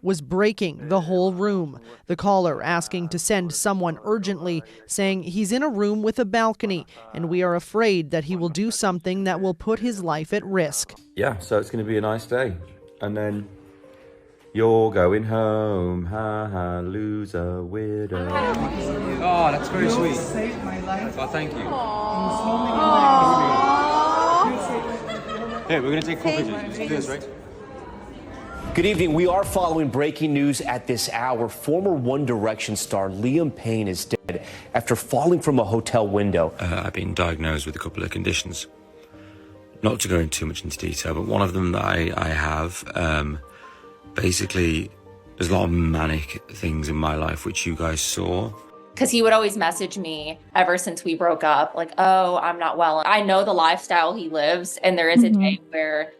was breaking the whole room. The caller asking to send someone urgently, saying he's in a room with a balcony and we are afraid that he will do something that will put his life at risk. Yeah, so it's going to be a nice day. And then you're going home, ha ha, loser, weirdo. Oh, that's very sweet. You saved my life. Oh, thank you. Hey, we're going to take a couple pictures. Do this, right? Good evening. We are following breaking news at this hour. Former One Direction star Liam Payne is dead after falling from a hotel window. I've been diagnosed with a couple of conditions. Not to go too much into detail, but one of them that I have, basically, there's a lot of manic things in my life, which you guys saw. Because he would always message me ever since we broke up, like, oh, I'm not well. I know the lifestyle he lives, and there is a day where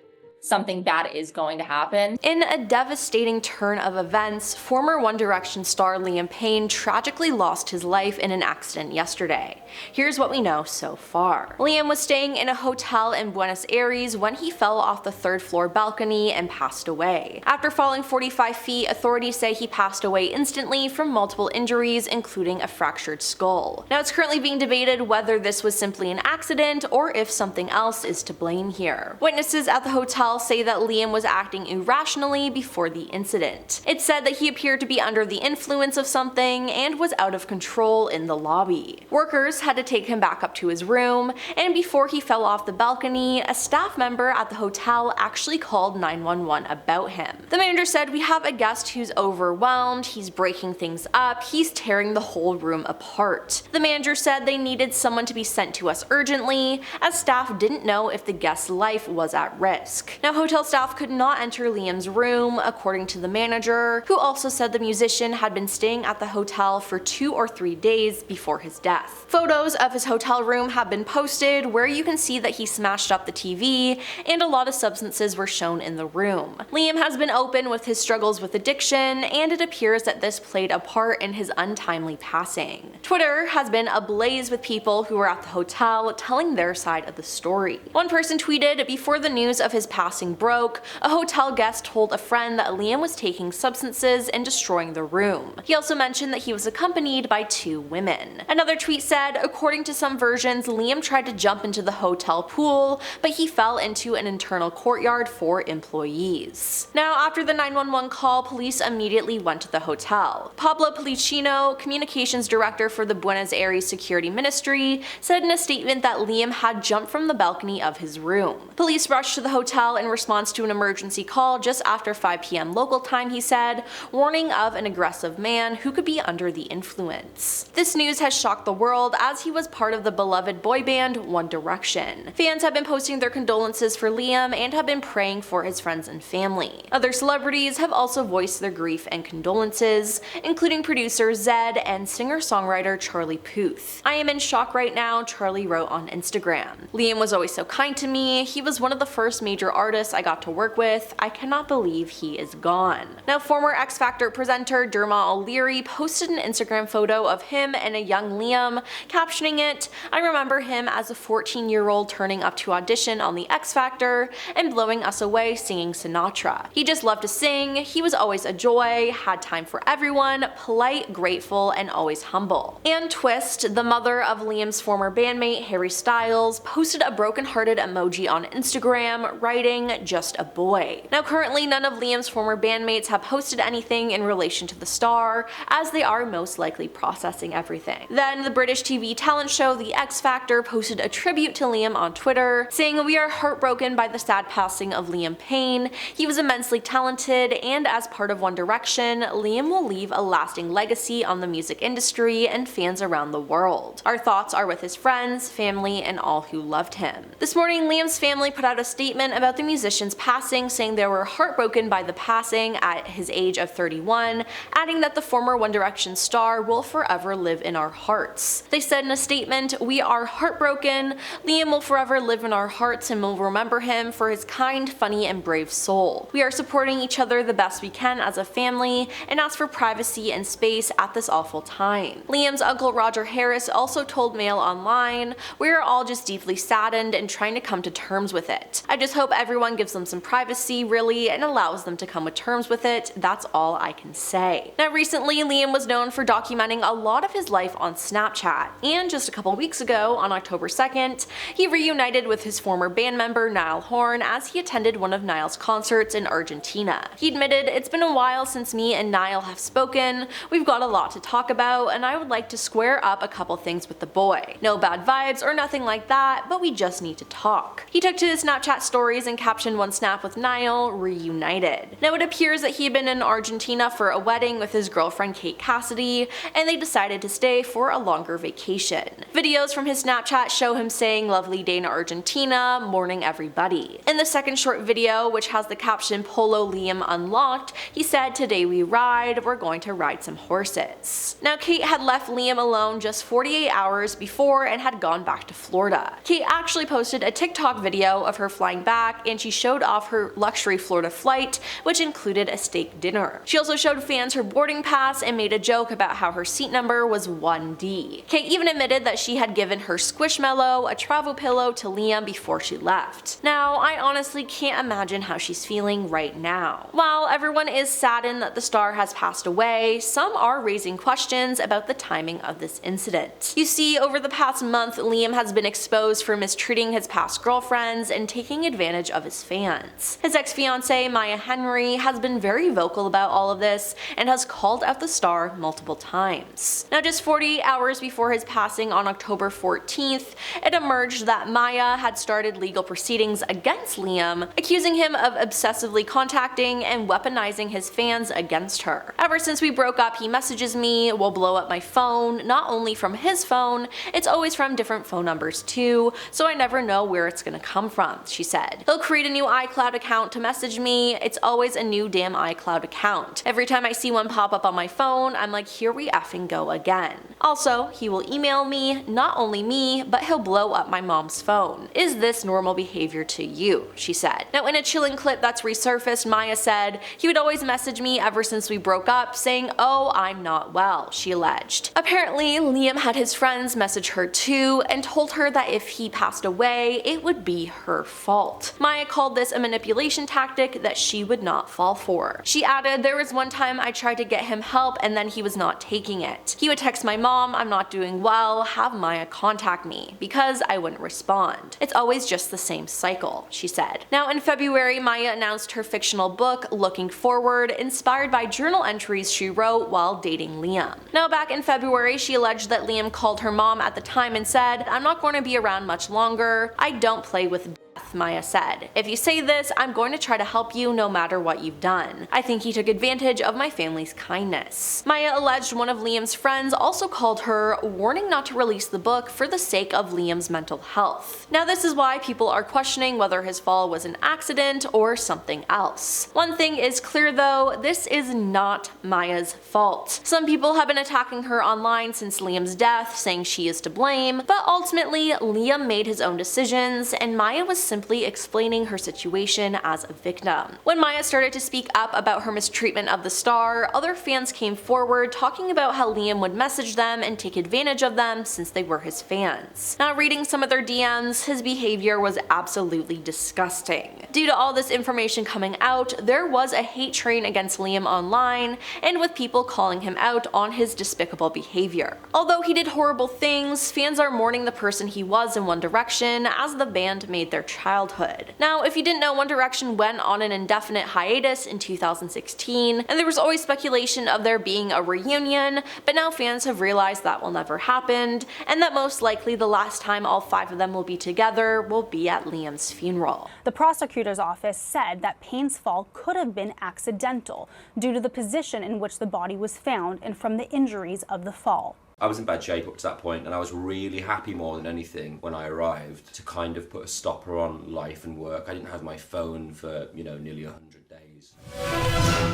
something bad is going to happen. In a devastating turn of events, former One Direction star Liam Payne tragically lost his life in an accident yesterday. Here's what we know so far. Liam was staying in a hotel in Buenos Aires when he fell off the third-floor balcony and passed away. After falling 45 feet, authorities say he passed away instantly from multiple injuries, including a fractured skull. Now, it's currently being debated whether this was simply an accident or if something else is to blame here. Witnesses at the hotel say that Liam was acting irrationally before the incident. It's said that he appeared to be under the influence of something and was out of control in the lobby. Workers had to take him back up to his room, and before he fell off the balcony, a staff member at the hotel actually called 911 about him. The manager said, "We have a guest who's overwhelmed, he's breaking things up, he's tearing the whole room apart." The manager said they needed someone to be sent to us urgently, as staff didn't know if the guest's life was at risk. Now, hotel staff could not enter Liam's room, according to the manager, who also said the musician had been staying at the hotel for 2 or 3 days before his death. Photos of his hotel room have been posted where you can see that he smashed up the TV and a lot of substances were shown in the room. Liam has been open with his struggles with addiction, and it appears that this played a part in his untimely passing. Twitter has been ablaze with people who were at the hotel telling their side of the story. One person tweeted, "Before the news of his passing broke, a hotel guest told a friend that Liam was taking substances and destroying the room." He also mentioned that he was accompanied by 2 women. Another tweet said, "According to some versions, Liam tried to jump into the hotel pool, but he fell into an internal courtyard for employees." Now, after the 911 call, police immediately went to the hotel. Pablo Policino, communications director for the Buenos Aires Security Ministry, said in a statement that Liam had jumped from the balcony of his room. Police rushed to the hotel in response to an emergency call just after 5 p.m. local time, he said, warning of an aggressive man who could be under the influence. This news has shocked the world, as he was part of the beloved boy band One Direction. Fans have been posting their condolences for Liam and have been praying for his friends and family. Other celebrities have also voiced their grief and condolences, including producer Zed and singer-songwriter Charlie Puth. "I am in shock right now," Charlie wrote on Instagram. "Liam was always so kind to me. He was one of the first major artists I got to work with. I cannot believe he is gone." Now, former X Factor presenter Dermot O'Leary posted an Instagram photo of him and a young Liam, captioning it, "I remember him as a 14-year-old turning up to audition on the X Factor and blowing us away singing Sinatra. He just loved to sing, he was always a joy, had time for everyone, polite, grateful, and always humble." And Twist, the mother of Liam's former bandmate Harry Styles, posted a broken-hearted emoji on Instagram, writing, "Just a boy." Now, currently none of Liam's former bandmates have posted anything in relation to the star, as they are most likely processing everything. Then the British TV talent show The X Factor posted a tribute to Liam on Twitter, saying, "We are heartbroken by the sad passing of Liam Payne. He was immensely talented, and as part of One Direction, Liam will leave a lasting legacy on the music industry and fans around the world. Our thoughts are with his friends, family, and all who loved him." This morning, Liam's family put out a statement about the musician's passing, saying they were heartbroken by the passing at his age of 31, adding that the former One Direction star will forever live in our hearts. They said in a statement, "We are heartbroken. Liam will forever live in our hearts and we'll remember him for his kind, funny, and brave soul. We are supporting each other the best we can as a family and ask for privacy and space at this awful time." Liam's uncle Roger Harris also told Mail Online, "We are all just deeply saddened and trying to come to terms with it. I just hope everyone everyone gives them some privacy, really, and allows them to come with terms with it. That's all I can say. Now, recently, Liam was known for documenting a lot of his life on Snapchat, and just a couple weeks ago, on October 2nd, he reunited with his former band member Niall Horan as he attended one of Niall's concerts in Argentina. He admitted, "It's been a while since me and Niall have spoken. We've got a lot to talk about, and I would like to square up a couple things with the boy. No bad vibes or nothing like that, but we just need to talk." He took to his Snapchat stories and captioned one snap with Niall, "Reunited." Now, it appears that he had been in Argentina for a wedding with his girlfriend Kate Cassidy, and they decided to stay for a longer vacation. Videos from his Snapchat show him saying "lovely day in Argentina, morning everybody." In the second short video, which has the caption "Polo Liam unlocked," he said, "Today we ride, we're going to ride some horses." Now, Kate had left Liam alone just 48 hours before and had gone back to Florida. Kate actually posted a TikTok video of her flying back, and she showed off her luxury Florida flight, which included a steak dinner. She also showed fans her boarding pass and made a joke about how her seat number was 1D. Kate even admitted that she had given her Squishmallow, a travel pillow, to Liam before she left. Now, I honestly can't imagine how she's feeling right now. While everyone is saddened that the star has passed away, some are raising questions about the timing of this incident. You see, over the past month, Liam has been exposed for mistreating his past girlfriends and taking advantage of his fans. His ex-fiancée, Maya Henry, has been very vocal about all of this and has called out the star multiple times. Now, just 48 hours before his passing on October 14th, it emerged that Maya had started legal proceedings against Liam, accusing him of obsessively contacting and weaponizing his fans against her. "Ever since we broke up, he messages me, will blow up my phone, not only from his phone, it's always from different phone numbers too, so I never know where it's gonna come from," she said. "He'll create a new iCloud account to message me, it's always a new damn iCloud account. Every time I see one pop up on my phone, I'm like, here we effing go again. Also, he will email me, not only me, but he'll blow up my mom's phone. Is this normal behavior to you?" she said. Now, in a chilling clip that's resurfaced, Maya said, "He would always message me ever since we broke up saying, 'Oh, I'm not well,'" she alleged. Apparently, Liam had his friends message her too and told her that if he passed away, it would be her fault. Maya called this a manipulation tactic that she would not fall for. She added, "There was one time I tried to get him help and then he was not taking it. He would text my mom, 'I'm not doing well, have Maya contact me,' because I wouldn't respond. It's always just the same cycle," she said. Now, in February, Maya announced her fictional book, Looking Forward, inspired by journal entries she wrote while dating Liam. Now, back in February, she alleged that Liam called her mom at the time and said, "I'm not going to be around much longer. I don't play with death," Maya said. "If you say this, I'm going to try to help you no matter what you've done. I think he took advantage of my family's kindness." Maya alleged one of Liam's friends also called her, warning not to release the book for the sake of Liam's mental health. Now, this is why people are questioning whether his fall was an accident or something else. One thing is clear though, this is not Maya's fault. Some people have been attacking her online since Liam's death, saying she is to blame, but ultimately Liam made his own decisions and Maya was simply explaining her situation as a victim. When Maya started to speak up about her mistreatment of the star, other fans came forward talking about how Liam would message them and take advantage of them since they were his fans. Now, reading some of their DMs, his behavior was absolutely disgusting. Due to all this information coming out, there was a hate train against Liam online, and with people calling him out on his despicable behavior. Although he did horrible things, fans are mourning the person he was in One Direction as the band made their childhood. Now, if you didn't know, One Direction went on an indefinite hiatus in 2016, and there was always speculation of there being a reunion, but now fans have realized that will never happen, and that most likely the last time all 5 of them will be together will be at Liam's funeral. The prosecutor's office said that Payne's fall could have been accidental due to the position in which the body was found and from the injuries of the fall. I was in bad shape up to that point, and I was really happy more than anything when I arrived to kind of put a stopper on life and work. I didn't have my phone for, nearly 100 days.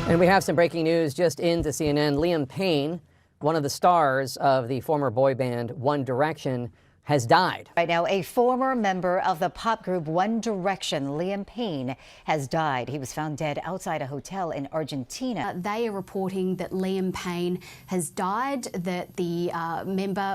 And we have some breaking news just into CNN. Liam Payne, one of the stars of the former boy band One Direction, has died. Right now, a former member of the pop group One Direction, Liam Payne, has died. He was found dead outside a hotel in Argentina. They are reporting that Liam Payne has died, that the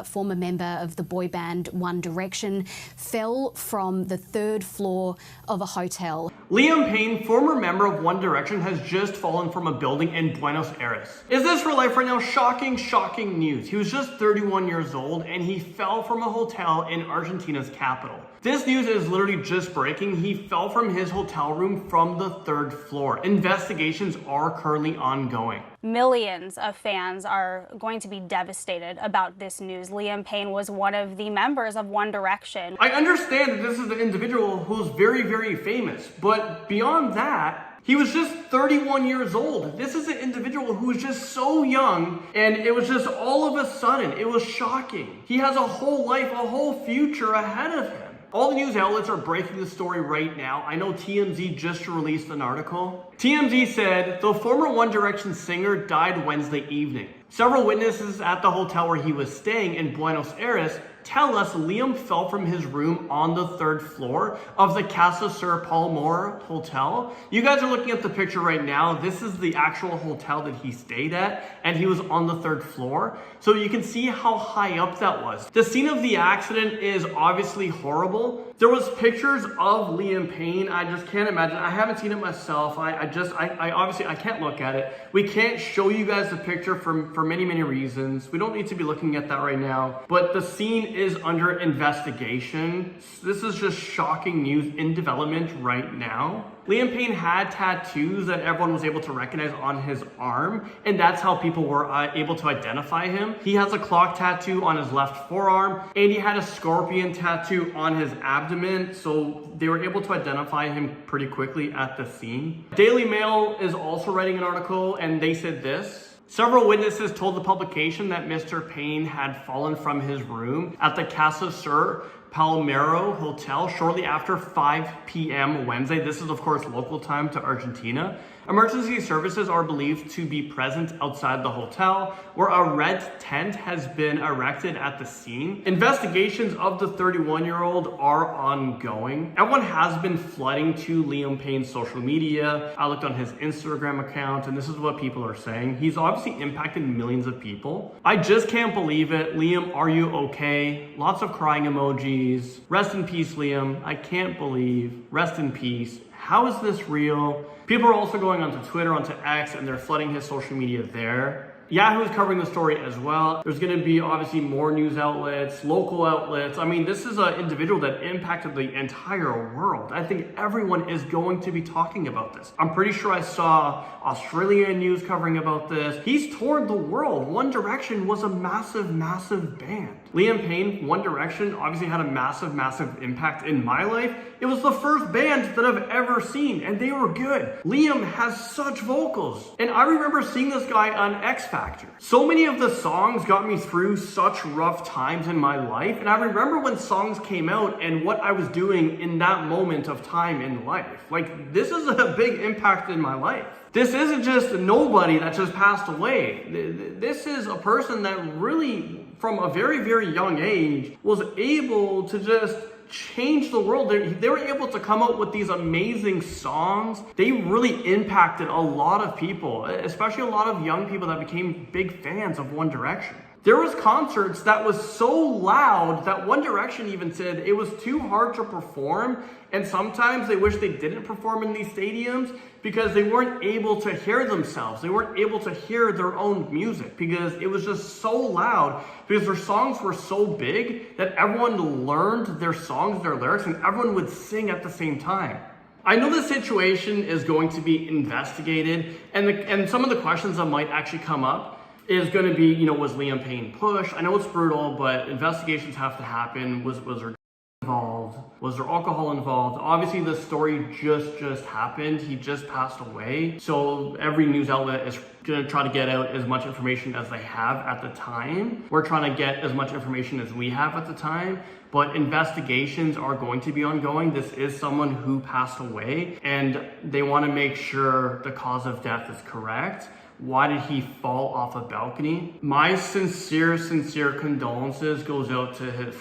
former member of the boy band One Direction fell from the 3rd floor of a hotel. Liam Payne, former member of One Direction, has just fallen from a building in Buenos Aires. Is this real life right now? Shocking, shocking news. He was just 31 years old and he fell from a hotel in Argentina's capital. This news is literally just breaking. He fell from his hotel room from the 3rd floor. Investigations are currently ongoing. Millions of fans are going to be devastated about this news. Liam Payne was one of the members of One Direction. I understand that this is an individual who's very, very famous, but beyond that, he was just 31 years old. This is an individual who was just so young, and it was just all of a sudden, it was shocking. He has a whole life, a whole future ahead of him. All the news outlets are breaking the story right now. I know TMZ just released an article. TMZ said the former One Direction singer died Wednesday evening. Several witnesses at the hotel where he was staying in Buenos Aires tell us Liam fell from his room on the 3rd floor of the Casa Sur Palomar hotel. You guys are looking at the picture right now. This is the actual hotel that he stayed at, and he was on the 3rd floor. So you can see how high up that was. The scene of the accident is obviously horrible. There was pictures of Liam Payne. I just can't imagine. I haven't seen it myself. I obviously can't look at it. We can't show you guys the picture for many, many reasons. We don't need to be looking at that right now. But the scene is under investigation. This is just shocking news in development right now. Liam Payne had tattoos that everyone was able to recognize on his arm, and that's how people were able to identify him. He has a clock tattoo on his left forearm, and he had a scorpion tattoo on his abdomen, so they were able to identify him pretty quickly at the scene. Daily Mail is also writing an article, and they said this: several witnesses told the publication that Mr. Payne had fallen from his room at the Casa Sur Palomero Hotel shortly after 5 p.m. Wednesday. This is, of course, local time to Argentina. Emergency services are believed to be present outside the hotel, where a red tent has been erected at the scene. Investigations of the 31-year-old are ongoing. Everyone has been flooding to Liam Payne's social media. I looked on his Instagram account, and this is what people are saying. He's obviously impacted millions of people. I just can't believe it. Liam, are you okay? Lots of crying emojis. Rest in peace, Liam. I can't believe. Rest in peace. How is this real? People are also going onto Twitter, onto X, and they're flooding his social media there. Yahoo is covering the story as well. There's going to be obviously more news outlets, local outlets. I mean, this is an individual that impacted the entire world. I think everyone is going to be talking about this. I'm pretty sure I saw Australian news covering about this. He's toured the world. One Direction was a massive, massive band. Liam Payne, One Direction, obviously had a massive, massive impact in my life. It was the first band that I've ever seen, and they were good. Liam has such vocals. And I remember seeing this guy on X Factor. So many of the songs got me through such rough times in my life, and I remember when songs came out and what I was doing in that moment of time in life. Like, this is a big impact in my life. This isn't just nobody that just passed away. This is a person that really, from a very, very young age, was able to just change the world. They were able to come up with these amazing songs. They really impacted a lot of people, especially a lot of young people that became big fans of One Direction. There was concerts that was so loud that One Direction even said it was too hard to perform, and sometimes they wish they didn't perform in these stadiums because they weren't able to hear themselves. They weren't able to hear their own music because it was just so loud, because their songs were so big that everyone learned their songs, their lyrics, and everyone would sing at the same time. I know the situation is going to be investigated, and some of the questions that might actually come up is going to be, was Liam Payne pushed? I know it's brutal, but investigations have to happen. Was there involved? Was there alcohol involved? Obviously, the story just happened. He just passed away. So every news outlet is going to try to get out as much information as they have at the time. We're trying to get as much information as we have at the time. But investigations are going to be ongoing. This is someone who passed away, and they want to make sure the cause of death is correct. Why did he fall off a balcony? My sincere condolences goes out to his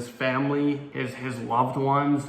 family, his loved ones.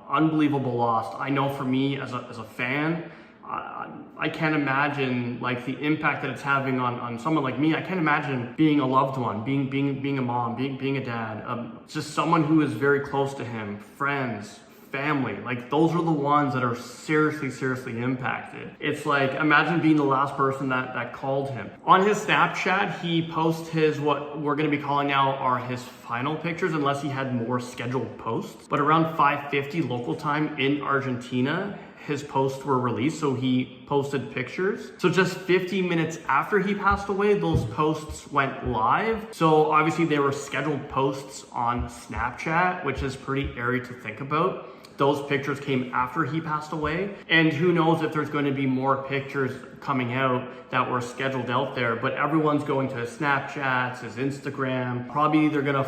Unbelievable loss. I know for me as a fan, I can't imagine like the impact that it's having on someone like me. I can't imagine being a loved one, being a mom, being a dad, just someone who is very close to him, friends, family. Like, those are the ones that are seriously impacted. It's like, imagine being the last person that called him. On his Snapchat, he posts his, what we're gonna be calling now are his final pictures, unless he had more scheduled posts. But around 5:50 local time in Argentina, his posts were released, so he posted pictures. So just 50 minutes after he passed away, those posts went live. So obviously they were scheduled posts on Snapchat, which is pretty airy to think about. Those pictures came after he passed away. And who knows if there's going to be more pictures coming out that were scheduled out there, but everyone's going to his Snapchats, his Instagram. Probably they're gonna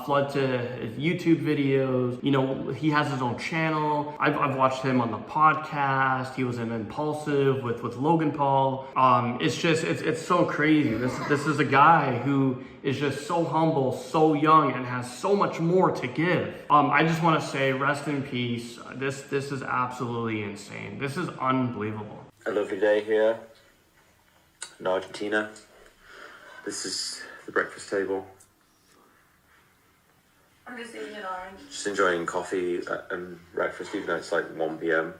flood to his YouTube videos. You know, he has his own channel. I've watched him on the podcast. He was in Impulsive with Logan Paul. It's so crazy. This is a guy who is just so humble, so young, and has so much more to give. I just want to say, rest in peace. This is absolutely insane. This is unbelievable. A lovely day here in Argentina. This is the breakfast table. I'm just eating an orange. Just enjoying coffee and breakfast, even though it's like 1 p.m.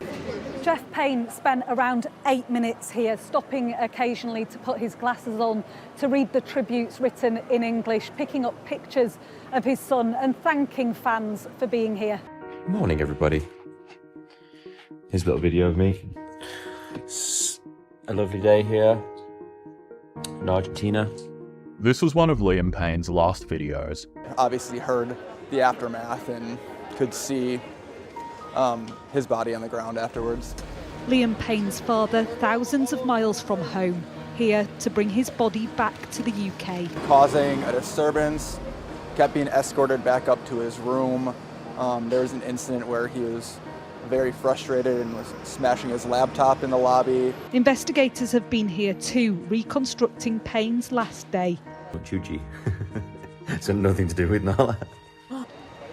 Jeff Payne spent around 8 minutes here, stopping occasionally to put his glasses on, to read the tributes written in English, picking up pictures of his son and thanking fans for being here. Morning, everybody. Here's a little video of me. It's a lovely day here in Argentina. This was one of Liam Payne's last videos. Obviously heard the aftermath and could see his body on the ground afterwards. Liam Payne's father, thousands of miles from home, here to bring his body back to the UK. Causing a disturbance, kept being escorted back up to his room. There was an incident where he was very frustrated and was smashing his laptop in the lobby. Investigators have been here too, reconstructing Payne's last day. Chuchi. It's got nothing to do with Nala.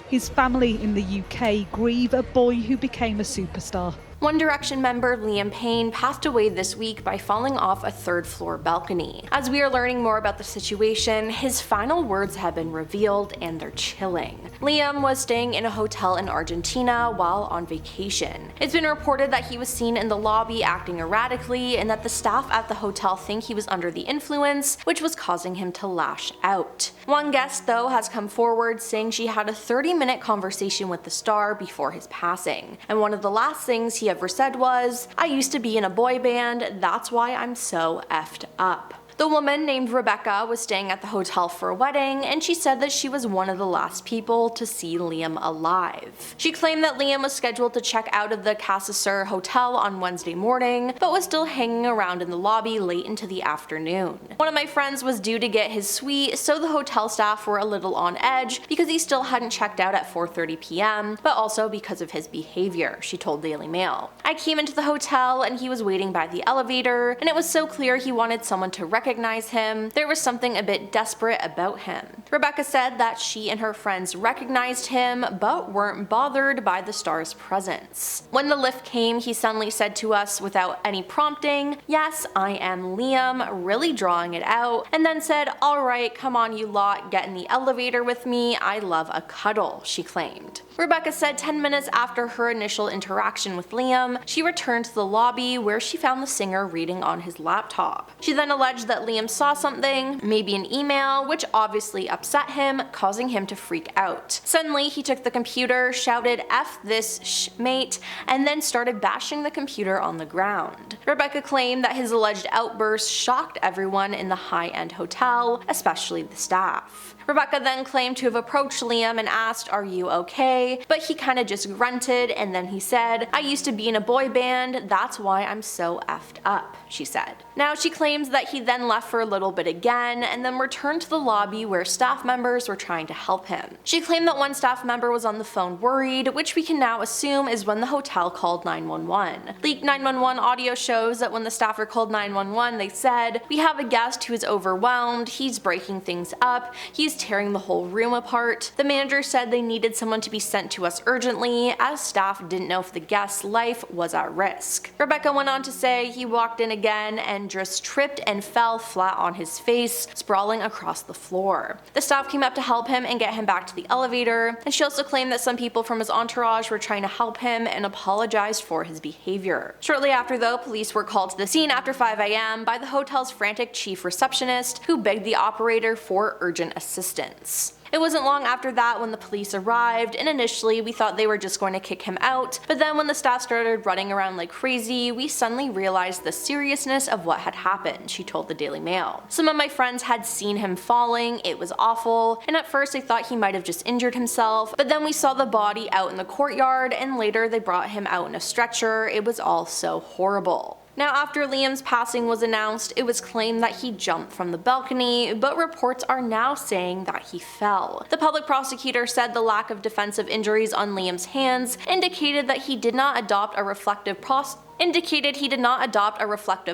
His family in the UK grieve a boy who became a superstar. One Direction member Liam Payne passed away this week by falling off a third-floor balcony. As we are learning more about the situation, his final words have been revealed and they're chilling. Liam was staying in a hotel in Argentina while on vacation. It's been reported that he was seen in the lobby acting erratically and that the staff at the hotel think he was under the influence, which was causing him to lash out. One guest, though, has come forward saying she had a 30-minute conversation with the star before his passing, and one of the last things he ever said was, "I used to be in a boy band, that's why I'm so effed up." The woman, named Rebecca, was staying at the hotel for a wedding, and she said that she was one of the last people to see Liam alive. She claimed that Liam was scheduled to check out of the Casa Sur hotel on Wednesday morning, but was still hanging around in the lobby late into the afternoon. One of my friends was due to get his suite, so the hotel staff were a little on edge because he still hadn't checked out at 4:30 p.m., but also because of his behavior, she told Daily Mail. "I came into the hotel and he was waiting by the elevator, and it was so clear he wanted someone to recognize him. There was something a bit desperate about him." Rebecca said that she and her friends recognized him, but weren't bothered by the star's presence. When the lift came, he suddenly said to us without any prompting, "Yes, I am Liam," really drawing it out, and then said, "Alright, come on you lot, get in the elevator with me, I love a cuddle," she claimed. Rebecca said 10 minutes after her initial interaction with Liam, she returned to the lobby where she found the singer reading on his laptop. She then alleged that Liam saw something, maybe an email, which obviously upset him, causing him to freak out. Suddenly, he took the computer, shouted "F this mate," and then started bashing the computer on the ground. Rebecca claimed that his alleged outburst shocked everyone in the high-end hotel, especially the staff. Rebecca then claimed to have approached Liam and asked, "Are you okay?" But he kinda just grunted, and then he said, "I used to be in a boy band, that's why I'm so effed up," she said. Now she claims that he then left for a little bit again, and then returned to the lobby where staff members were trying to help him. She claimed that one staff member was on the phone worried, which we can now assume is when the hotel called 911. Leaked 911 audio shows that when the staffer called 911, they said, "We have a guest who is overwhelmed, he's breaking things up, he's tearing the whole room apart." The manager said they needed someone to be sent to us urgently, as staff didn't know if the guest's life was at risk. Rebecca went on to say he walked in again and and just tripped and fell flat on his face, sprawling across the floor. The staff came up to help him and get him back to the elevator, and she also claimed that some people from his entourage were trying to help him and apologized for his behavior. Shortly after, though, police were called to the scene after 5 a.m. by the hotel's frantic chief receptionist, who begged the operator for urgent assistance. It wasn't long after that when the police arrived, and initially we thought they were just going to kick him out, but then when the staff started running around like crazy, we suddenly realized the seriousness of what had happened, she told the Daily Mail. Some of my friends had seen him falling, it was awful, and at first I thought he might have just injured himself, but then we saw the body out in the courtyard, and later they brought him out in a stretcher. It was all so horrible. Now, after Liam's passing was announced, it was claimed that he jumped from the balcony, but reports are now saying that he fell. The public prosecutor said the lack of defensive injuries on Liam's hands indicated that he did not adopt a reflective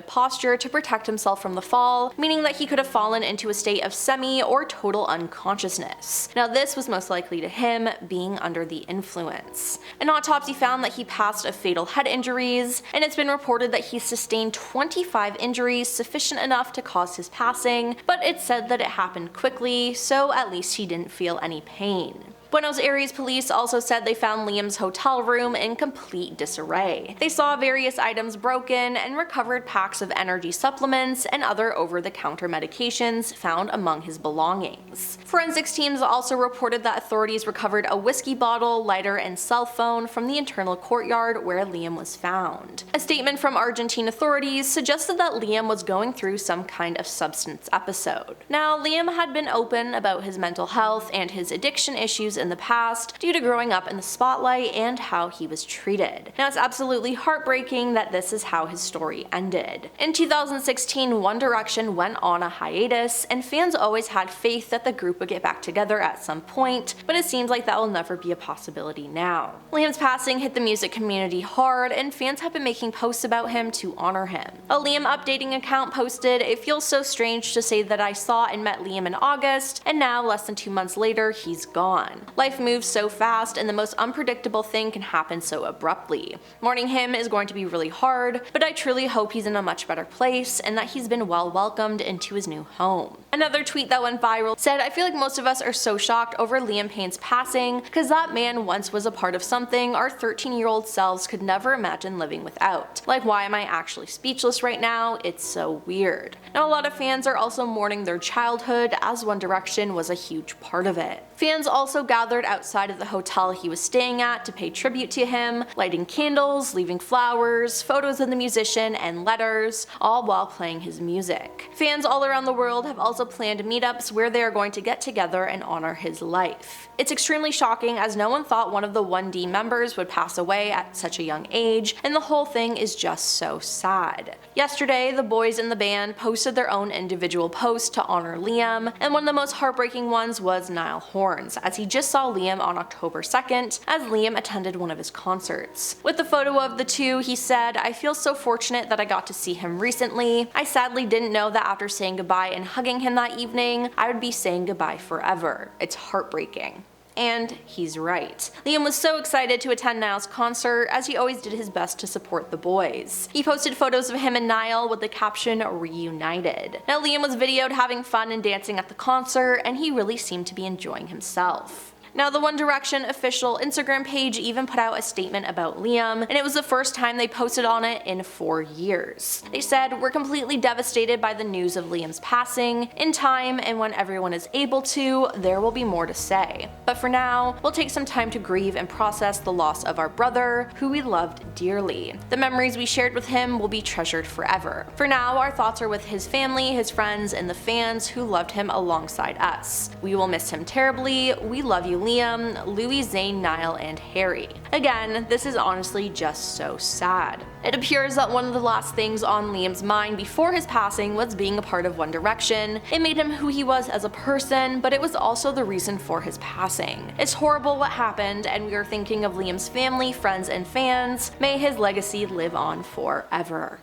posture to protect himself from the fall, meaning that he could have fallen into a state of semi or total unconsciousness. Now, this was most likely to him being under the influence. An autopsy found that he passed of fatal head injuries, and it's been reported that he sustained 25 injuries sufficient enough to cause his passing, but it said that it happened quickly, so at least he didn't feel any pain. Buenos Aires police also said they found Liam's hotel room in complete disarray. They saw various items broken and recovered packs of energy supplements and other over-the-counter medications found among his belongings. Forensics teams also reported that authorities recovered a whiskey bottle, lighter, and cell phone from the internal courtyard where Liam was found. A statement from Argentine authorities suggested that Liam was going through some kind of substance episode. Now, Liam had been open about his mental health and his addiction issues in the past due to growing up in the spotlight and how he was treated. Now, it's absolutely heartbreaking that this is how his story ended. In 2016, One Direction went on a hiatus, and fans always had faith that the group would get back together at some point, but it seems like that will never be a possibility now. Liam's passing hit the music community hard, and fans have been making posts about him to honor him. A Liam updating account posted, "It feels so strange to say that I saw and met Liam in August, and now less than 2 months later, he's gone. Life moves so fast, and the most unpredictable thing can happen so abruptly. Mourning him is going to be really hard, but I truly hope he's in a much better place and that he's been well welcomed into his new home." Another tweet that went viral said, "I feel like most of us are so shocked over Liam Payne's passing, because that man once was a part of something our 13-year-old selves could never imagine living without. Like, why am I actually speechless right now? It's so weird." Now, a lot of fans are also mourning their childhood, as One Direction was a huge part of it. Fans also gathered outside of the hotel he was staying at to pay tribute to him, lighting candles, leaving flowers, photos of the musician, and letters, all while playing his music. Fans all around the world have also planned meetups where they are going to get together and honor his life. It's extremely shocking, as no one thought one of the 1D members would pass away at such a young age, and the whole thing is just so sad. Yesterday, the boys in the band posted their own individual post to honor Liam, and one of the most heartbreaking ones was Niall Horan's, as he just saw Liam on October 2nd, as Liam attended one of his concerts. With the photo of the two, he said, "I feel so fortunate that I got to see him recently. I sadly didn't know that after saying goodbye and hugging him that evening, I would be saying goodbye forever. It's heartbreaking." And he's right. Liam was so excited to attend Niall's concert, as he always did his best to support the boys. He posted photos of him and Niall with the caption, "Reunited." Now, Liam was videoed having fun and dancing at the concert, and he really seemed to be enjoying himself. Now, the One Direction official Instagram page even put out a statement about Liam, and it was the first time they posted on it in 4 years. They said, "We're completely devastated by the news of Liam's passing. In time, and when everyone is able to, there will be more to say. But for now, we'll take some time to grieve and process the loss of our brother, who we loved dearly. The memories we shared with him will be treasured forever. For now, our thoughts are with his family, his friends, and the fans who loved him alongside us. We will miss him terribly. We love you, Liam, Louis, Zayn, Niall, and Harry." Again, this is honestly just so sad. It appears that one of the last things on Liam's mind before his passing was being a part of One Direction. It made him who he was as a person, but it was also the reason for his passing. It's horrible what happened, and we are thinking of Liam's family, friends, and fans. May his legacy live on forever.